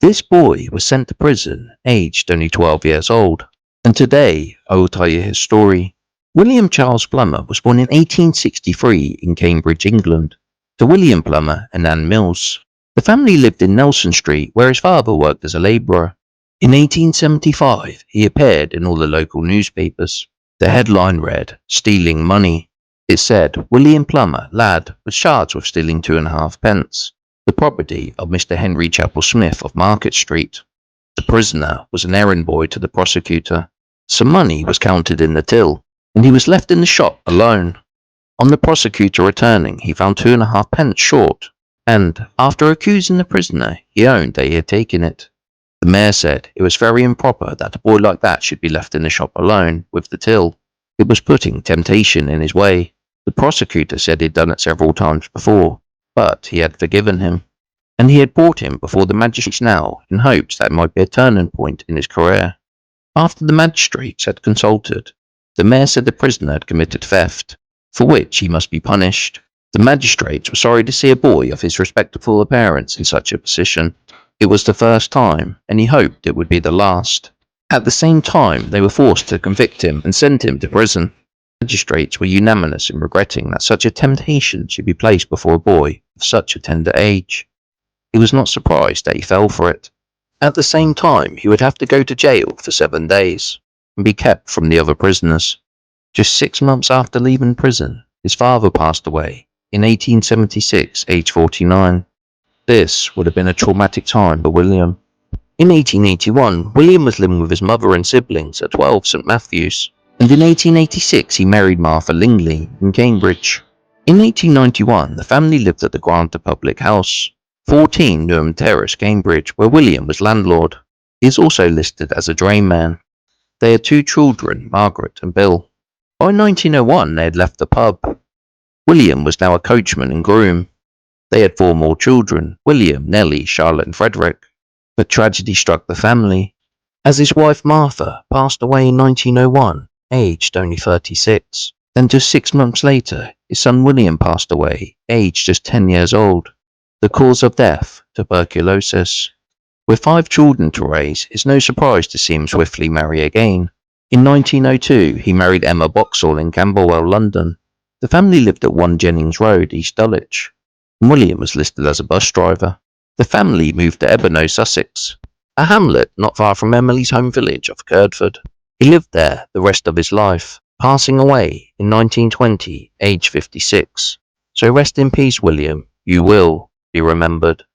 This boy was sent to prison, aged only 12 years old. And today, I will tell you his story. William Charles Plummer was born in 1863 in Cambridge, England, to William Plummer and Anne Mills. The family lived in Nelson Street, where his father worked as a labourer. In 1875, he appeared in all the local newspapers. The headline read, "Stealing Money." It said, William Plummer, lad, was charged with stealing 2.5 pence, the property of Mr. Henry Chapel Smith of Market Street. The prisoner was an errand boy to the prosecutor. Some money was counted in the till, and he was left in the shop alone. On the prosecutor returning, he found 2.5 pence short, and, after accusing the prisoner, he owned that he had taken it. The mayor said it was very improper that a boy like that should be left in the shop alone with the till. It was putting temptation in his way. The prosecutor said he'd done it several times before, but he had forgiven him, and he had brought him before the magistrates now in hopes that it might be a turning point in his career. After the magistrates had consulted, the mayor said the prisoner had committed theft, for which he must be punished. The magistrates were sorry to see a boy of his respectable appearance in such a position. It was the first time, and he hoped it would be the last. At the same time, they were forced to convict him and send him to prison. The magistrates were unanimous in regretting that such a temptation should be placed before a boy of such a tender age. He was not surprised that he fell for it. At the same time, he would have to go to jail for 7 days and be kept from the other prisoners. Just 6 months after leaving prison, his father passed away in 1876, aged 49. This would have been a traumatic time for William. In 1881, William was living with his mother and siblings at 12 St Matthews, and in 1886 he married Martha Lingley in Cambridge. In 1891, the family lived at the Granta Public House, 14 Newham Terrace, Cambridge, where William was landlord. He is also listed as a drainman. They had 2 children, Margaret and Bill. By 1901, they had left the pub. William was now a coachman and groom. They had 4 more children, William, Nellie, Charlotte and Frederick. But tragedy struck the family, as his wife Martha passed away in 1901, aged only 36. Then just 6 months later, his son William passed away, aged just 10 years old. The cause of death, tuberculosis. With 5 children to raise, it's no surprise to see him swiftly marry again. In 1902, he married Emma Boxall in Camberwell, London. The family lived at 1 Jennings Road, East Dulwich, and William was listed as a bus driver. The family moved to Ebenow, Sussex, a hamlet not far from Emily's home village of Curdford. He lived there the rest of his life, passing away in 1920, aged 56. So rest in peace, William. You will be remembered.